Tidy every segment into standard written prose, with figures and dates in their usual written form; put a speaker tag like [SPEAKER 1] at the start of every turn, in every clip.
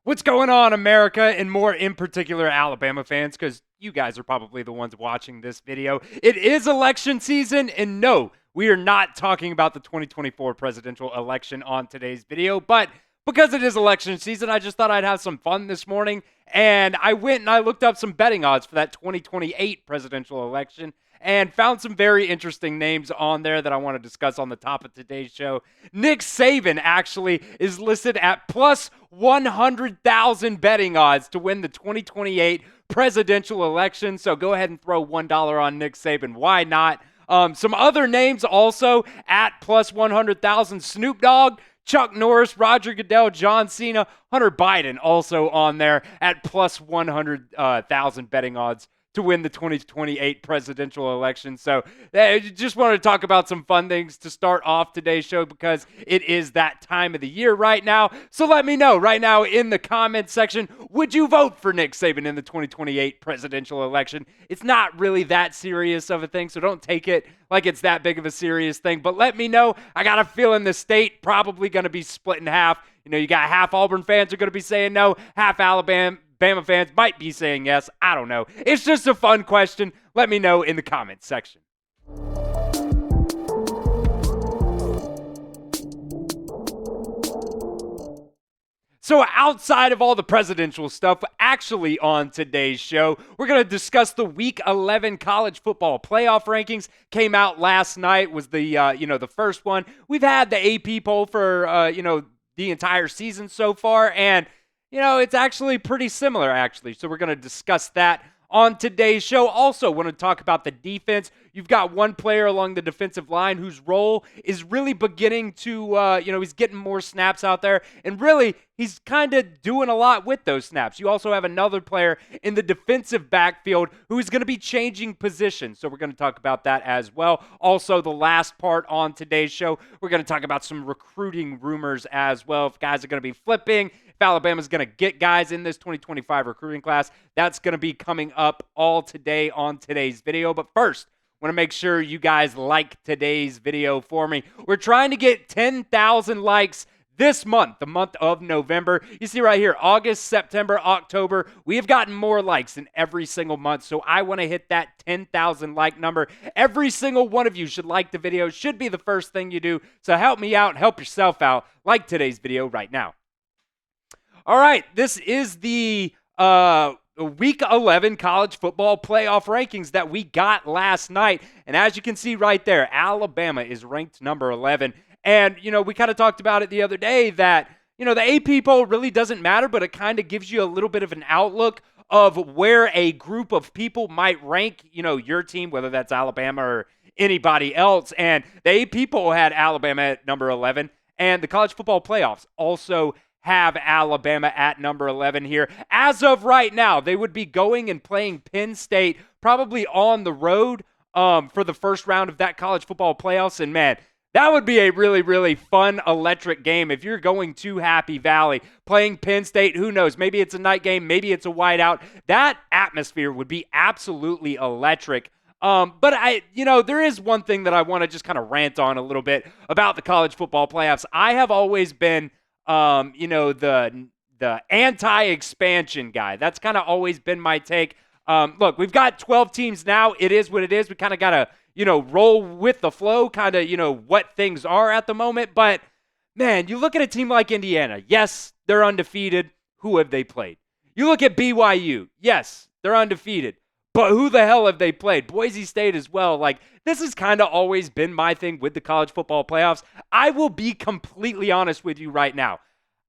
[SPEAKER 1] What's going on, America, and more in particular Alabama fans, because you guys are probably the ones watching this video. It is election season, and no, we are not talking about the 2024 presidential election on today's video, but because it is election season, I just thought I'd have some fun this morning, and I went and I looked up some betting odds for that 2028 presidential election, and found some very interesting names on there that I want to discuss on the top of today's show. Nick Saban actually is listed at plus 100,000 betting odds to win the 2028 presidential election. So go ahead and throw $1 on Nick Saban. Why not? Some other names also at plus 100,000. Snoop Dogg, Chuck Norris, Roger Goodell, John Cena, Hunter Biden also on there at plus 100,000 betting odds to win the 2028 presidential election. So just wanted to talk about some fun things to start off today's show because it is that time of the year right now. So let me know right now in the comments section, would you vote for Nick Saban in the 2028 presidential election? It's not really that serious of a thing, so don't take it like it's that big of a serious thing. But let me know. I got a feeling the state probably going to be split in half. You know, you got half Auburn fans are going to be saying no, half Alabama fans might be saying yes. I don't know. It's just a fun question. Let me know in the comments section. So outside of all the presidential stuff, actually on today's show, we're going to discuss the Week 11 college football playoff rankings. Came out last night, was the the first one. We've had the AP poll for the entire season so far, and it's actually pretty similar, actually. So we're going to discuss that on today's show. Also, want to talk about the defense. You've got one player along the defensive line whose role is really beginning to, he's getting more snaps out there. And really, he's kind of doing a lot with those snaps. You also have another player in the defensive backfield who is going to be changing positions. So we're going to talk about that as well. Also, the last part on today's show, we're going to talk about some recruiting rumors as well. If guys are going to be flipping, if Alabama's going to get guys in this 2025 recruiting class, that's going to be coming up all today on today's video. But first, I want to make sure you guys like today's video for me. We're trying to get 10,000 likes this month, the month of November. You see right here, August, September, October, we have gotten more likes in every single month. So I want to hit that 10,000 like number. Every single one of you should like the video. Should be the first thing you do. So help me out, help yourself out. Like today's video right now. All right, this is the Week 11 college football playoff rankings that we got last night. And as you can see right there, Alabama is ranked number 11. And, we kind of talked about it the other day that, the AP poll really doesn't matter, but it kind of gives you a little bit of an outlook of where a group of people might rank, your team, whether that's Alabama or anybody else. And the AP poll had Alabama at number 11, and the college football playoffs also have Alabama at number 11 here. As of right now, they would be going and playing Penn State probably on the road for the first round of that college football playoffs. And man, that would be a really, really fun, electric game. If you're going to Happy Valley, playing Penn State, who knows? Maybe it's a night game, maybe it's a whiteout. That atmosphere would be absolutely electric. But there is one thing that I want to just kind of rant on a little bit about the college football playoffs. I have always been the anti-expansion guy. That's kind of always been my take. Look, we've got 12 teams now. It is what it is. We kind of got to, roll with the flow, kind of, what things are at the moment. But, man, you look at a team like Indiana. Yes, they're undefeated. Who have they played? You look at BYU. Yes, they're undefeated. But who the hell have they played? Boise State as well. Like, this has kind of always been my thing with the college football playoffs. I will be completely honest with you right now.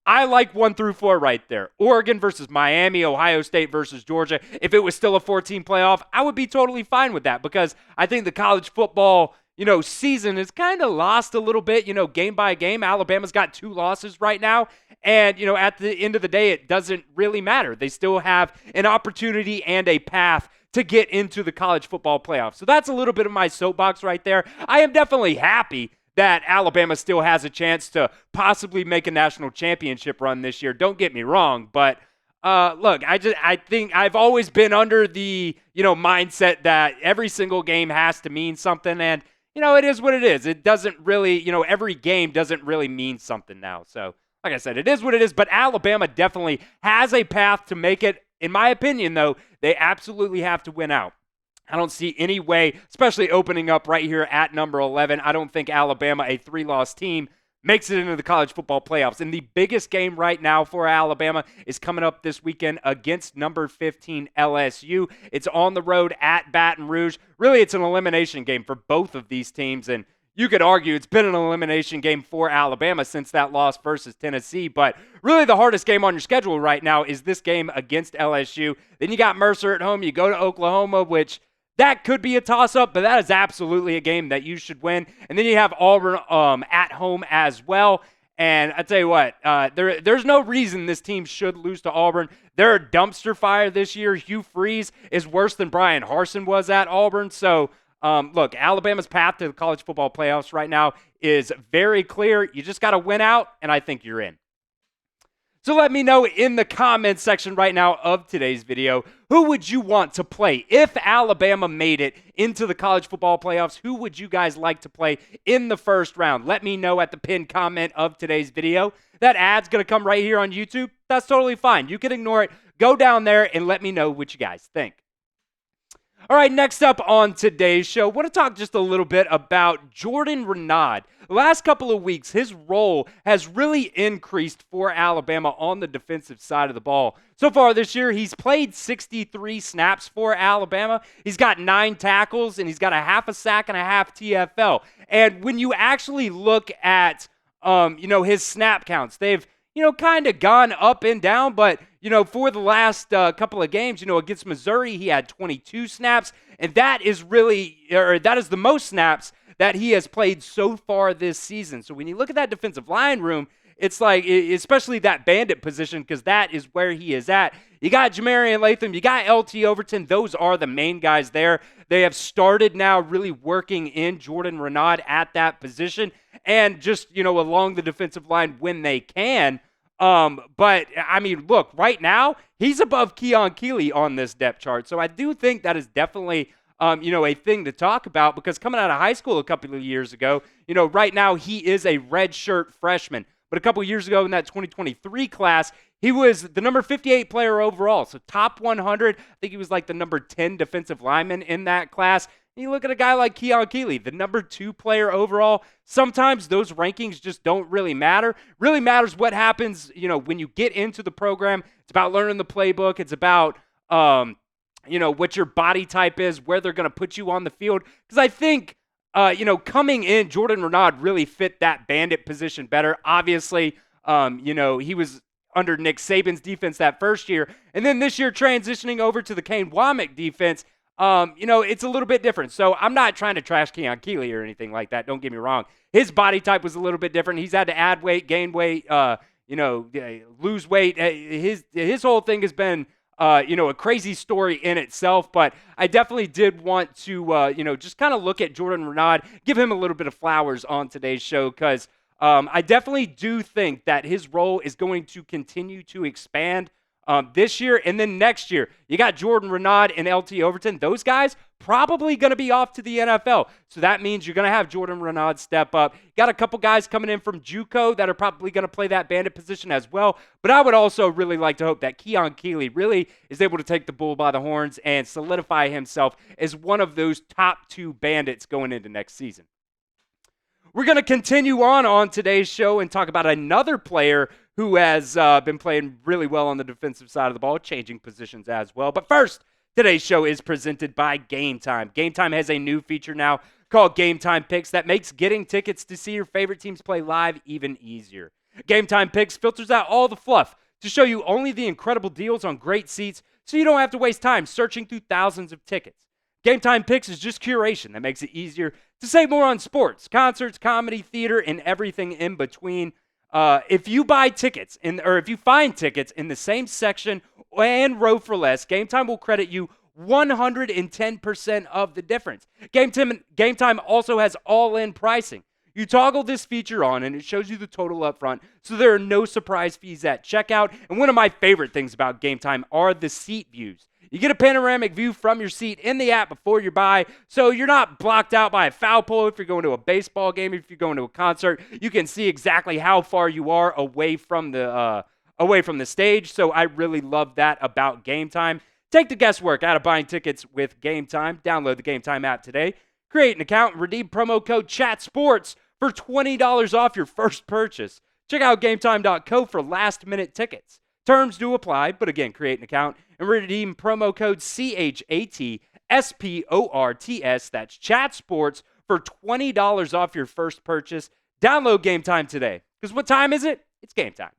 [SPEAKER 1] I like 1 through 4 right there. Oregon versus Miami, Ohio State versus Georgia. If it was still a 14 playoff, I would be totally fine with that because I think the college football, season is kind of lost a little bit, game by game. Alabama's got 2 losses right now. And, at the end of the day, it doesn't really matter. They still have an opportunity and a path to get into the college football playoffs. So that's a little bit of my soapbox right there. I am definitely happy that Alabama still has a chance to possibly make a national championship run this year. Don't get me wrong, but look, I think I've always been under the, mindset that every single game has to mean something, and it is what it is. It doesn't really, every game doesn't really mean something now. So like I said, it is what it is, but Alabama definitely has a path to make it. In my opinion, though, they absolutely have to win out. I don't see any way, especially opening up right here at number 11. I don't think Alabama, a 3-loss team, makes it into the college football playoffs. And the biggest game right now for Alabama is coming up this weekend against number 15 LSU. It's on the road at Baton Rouge. Really, it's an elimination game for both of these teams. And you could argue it's been an elimination game for Alabama since that loss versus Tennessee. But really the hardest game on your schedule right now is this game against LSU. Then you got Mercer at home. You go to Oklahoma, which that could be a toss-up, but that is absolutely a game that you should win. And then you have Auburn at home as well. And I tell you what, there's no reason this team should lose to Auburn. They're a dumpster fire this year. Hugh Freeze is worse than Brian Harsin was at Auburn. So, look, Alabama's path to the college football playoffs right now is very clear. You just got to win out, and I think you're in. So let me know in the comments section right now of today's video, who would you want to play? If Alabama made it into the college football playoffs, who would you guys like to play in the first round? Let me know at the pinned comment of today's video. That ad's going to come right here on YouTube. That's totally fine. You can ignore it. Go down there and let me know what you guys think. All right, next up on today's show, I want to talk just a little bit about Jordan Renaud. The last couple of weeks, his role has really increased for Alabama on the defensive side of the ball. So far this year, he's played 63 snaps for Alabama. He's got 9 tackles, and he's got a half a sack and a half TFL. And when you actually look at, his snap counts, they've kind of gone up and down, but, for the last couple of games, against Missouri, he had 22 snaps, and that is the most snaps that he has played so far this season. So when you look at that defensive line room, it's like, especially that Bandit position, because that is where he is at. You got Jamarian Latham, you got LT Overton. Those are the main guys there. They have started now really working in Jordan Renaud at that position and just, along the defensive line when they can. But, I mean, look, right now, he's above Keon Keeley on this depth chart. So I do think that is definitely, a thing to talk about, because coming out of high school a couple of years ago, right now he is a redshirt freshman. But a couple of years ago in that 2023 class, he was the number 58 player overall. So top 100, I think he was like the number 10 defensive lineman in that class. And you look at a guy like Keon Keeley, the number 2 player overall. Sometimes those rankings just don't really matter. Really matters what happens, when you get into the program. It's about learning the playbook. It's about, what your body type is, where they're going to put you on the field. Because I think, coming in, Jordan Renaud really fit that Bandit position better. Obviously, he was under Nick Saban's defense that first year. And then this year transitioning over to the Kane Wommack defense, it's a little bit different. So I'm not trying to trash Keon Keeley or anything like that. Don't get me wrong. His body type was a little bit different. He's had to add weight, gain weight, lose weight. His whole thing has been, a crazy story in itself. But I definitely did want to, just kind of look at Jordan Renaud, give him a little bit of flowers on today's show, because I definitely do think that his role is going to continue to expand this year and then next year. You got Jordan Renaud and LT Overton. Those guys probably going to be off to the NFL. So that means you're going to have Jordan Renaud step up. Got a couple guys coming in from JUCO that are probably going to play that Bandit position as well. But I would also really like to hope that Keon Keeley really is able to take the bull by the horns and solidify himself as one of those top 2 Bandits going into next season. We're going to continue on today's show and talk about another player who has been playing really well on the defensive side of the ball, changing positions as well. But first, today's show is presented by Game Time. Game Time has a new feature now called Game Time Picks that makes getting tickets to see your favorite teams play live even easier. Game Time Picks filters out all the fluff to show you only the incredible deals on great seats, so you don't have to waste time searching through thousands of tickets. Game Time Picks is just curation that makes it easier to save more on sports, concerts, comedy, theater, and everything in between. If you find tickets in the same section and row for less, Game Time will credit you 110% of the difference. Game Time also has all-in pricing. You toggle this feature on and it shows you the total up front, so there are no surprise fees at checkout. And one of my favorite things about Game Time are the seat views. You get a panoramic view from your seat in the app before you buy, so you're not blocked out by a foul pole if you're going to a baseball game, if you're going to a concert. You can see exactly how far you are away from the stage, so I really love that about Game Time. Take the guesswork out of buying tickets with Game Time. Download the Game Time app today. Create an account and redeem promo code CHATSPORTS for $20 off your first purchase. Check out GameTime.co for last-minute tickets. Terms do apply, but again, create an account and redeem promo code CHATSPORTS. That's ChatSports for $20 off your first purchase. Download Game Time today. Because what time is it? It's game time.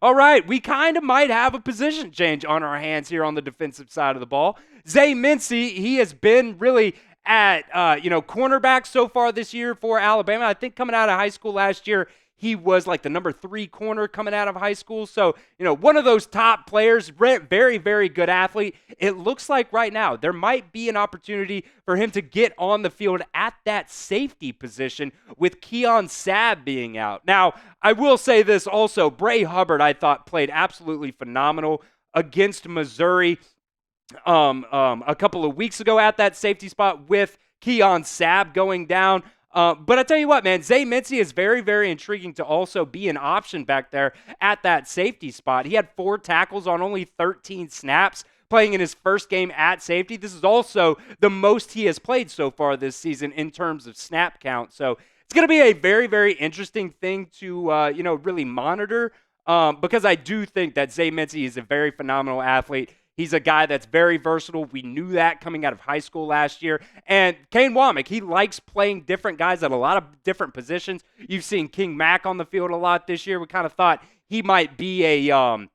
[SPEAKER 1] All right, we kind of might have a position change on our hands here on the defensive side of the ball. Zay Mincey, he has been really at cornerback so far this year for Alabama. I think coming out of high school last year, he was like the number 3 corner coming out of high school. So, one of those top players, very, very good athlete. It looks like right now there might be an opportunity for him to get on the field at that safety position with Keon Sabb being out. Now, I will say this also. Bray Hubbard, I thought, played absolutely phenomenal against Missouri a couple of weeks ago at that safety spot with Keon Sabb going down. But I tell you what, man, Zay Mincey is very, very intriguing to also be an option back there at that safety spot. He had 4 tackles on only 13 snaps playing in his first game at safety. This is also the most he has played so far this season in terms of snap count. So it's going to be a very, very interesting thing to, really monitor because I do think that Zay Mincey is a very phenomenal athlete. He's a guy that's very versatile. We knew that coming out of high school last year. And Kane Wommack, he likes playing different guys at a lot of different positions. You've seen King Mack on the field a lot this year. We kind of thought he might be a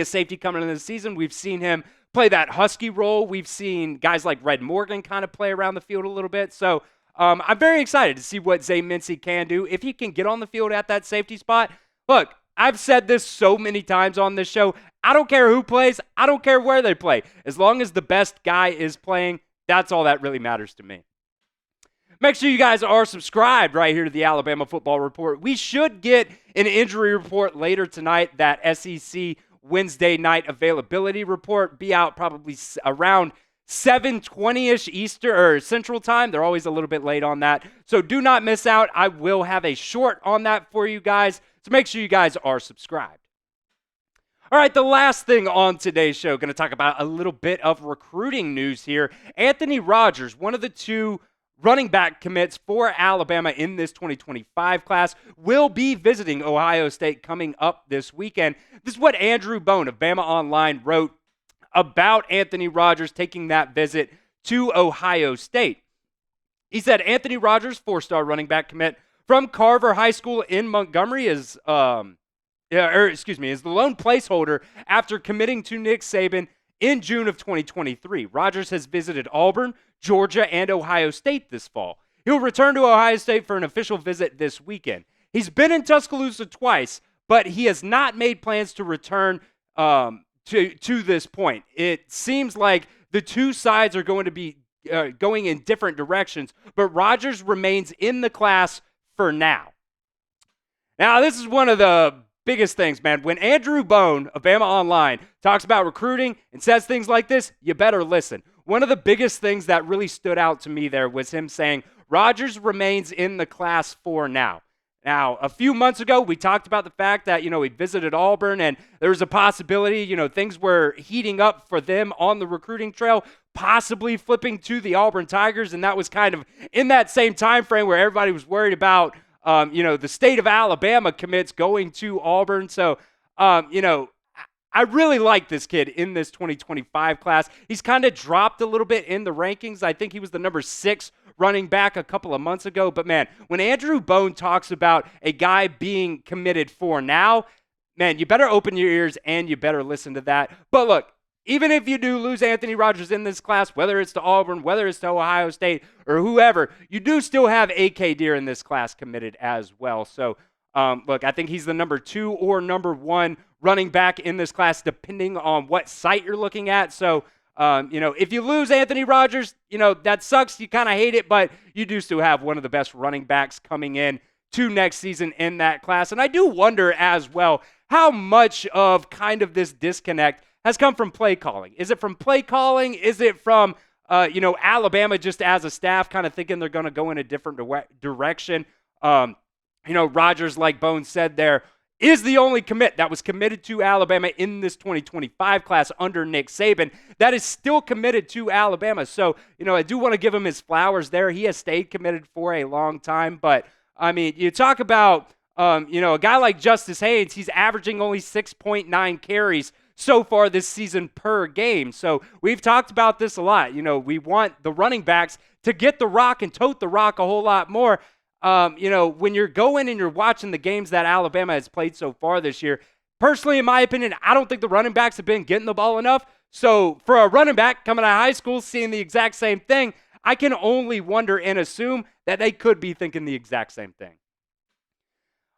[SPEAKER 1] safety coming into the season. We've seen him play that Husky role. We've seen guys like Red Morgan kind of play around the field a little bit. So I'm very excited to see what Zay Mincey can do. If he can get on the field at that safety spot, look, I've said this so many times on this show. I don't care who plays. I don't care where they play. As long as the best guy is playing, that's all that really matters to me. Make sure you guys are subscribed right here to the Alabama Football Report. We should get an injury report later tonight. That SEC Wednesday night availability report be out probably around 7:20-ish Eastern or Central Time. They're always a little bit late on that. So do not miss out. I will have a short on that for you guys. So make sure you guys are subscribed. All right, the last thing on today's show, going to talk about a little bit of recruiting news here. Anthony Rogers, one of the 2 running back commits for Alabama in this 2025 class, will be visiting Ohio State coming up this weekend. This is what Andrew Bone of Bama Online wrote about Anthony Rogers taking that visit to Ohio State. He said, Anthony Rogers, 4-star running back commit from Carver High School in Montgomery, is the lone placeholder after committing to Nick Saban in June of 2023. Rogers has visited Auburn, Georgia, and Ohio State this fall. He'll return to Ohio State for an official visit this weekend. He's been in Tuscaloosa twice, but he has not made plans to return to this point. It seems like the 2 sides are going to be going in different directions, but Rogers remains in the class for now. Now, this is one of the biggest things, man. When Andrew Bone of Bama Online talks about recruiting and says things like this, you better listen. One of the biggest things that really stood out to me there was him saying Rogers remains in the class for now. Now, a few months ago, we talked about the fact that, he visited Auburn and there was a possibility, things were heating up for them on the recruiting trail, possibly flipping to the Auburn Tigers. And that was kind of in that same time frame where everybody was worried about, the state of Alabama commits going to Auburn. So, I really like this kid in this 2025 class. He's kind of dropped a little bit in the rankings. I think he was the number 6 running back a couple of months ago. But, man, when Andrew Bone talks about a guy being committed for now, man, you better open your ears and you better listen to that. But, look, even if you do lose Anthony Rogers in this class, whether it's to Auburn, whether it's to Ohio State, or whoever, you do still have A.K. Deer in this class committed as well. So, look, I think he's the number 2 or number 1 running back in this class, depending on what site you're looking at. So, If you lose Anthony Rogers, that sucks. You kind of hate it, but you do still have one of the best running backs coming in to next season in that class. And I do wonder as well how much of kind of this disconnect has come from play calling. Is it from play calling? Is it from, Alabama just as a staff kind of thinking they're going to go in a different direction? Rogers, like Bones said there, is the only commit that was committed to Alabama in this 2025 class under Nick Saban that is still committed to Alabama. So, I do want to give him his flowers there. He has stayed committed for a long time. But, you talk about, a guy like Justice Haynes, he's averaging only 6.9 carries so far this season per game. So we've talked about this a lot. We want the running backs to get the rock and tote the rock a whole lot more. When you're going and you're watching the games that Alabama has played so far this year, personally, in my opinion, I don't think the running backs have been getting the ball enough. So for a running back coming out of high school, seeing the exact same thing, I can only wonder and assume that they could be thinking the exact same thing.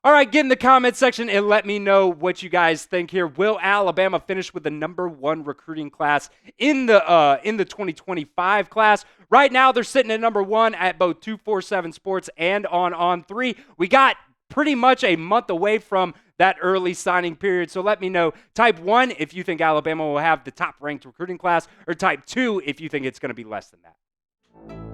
[SPEAKER 1] All right, get in the comment section and let me know what you guys think here. Will Alabama finish with the number one recruiting class in the 2025 class? Right now, they're sitting at number one at both 247 Sports and on On3. We got pretty much a month away from that early signing period, so let me know. Type 1 if you think Alabama will have the top-ranked recruiting class, or type 2 if you think it's going to be less than that.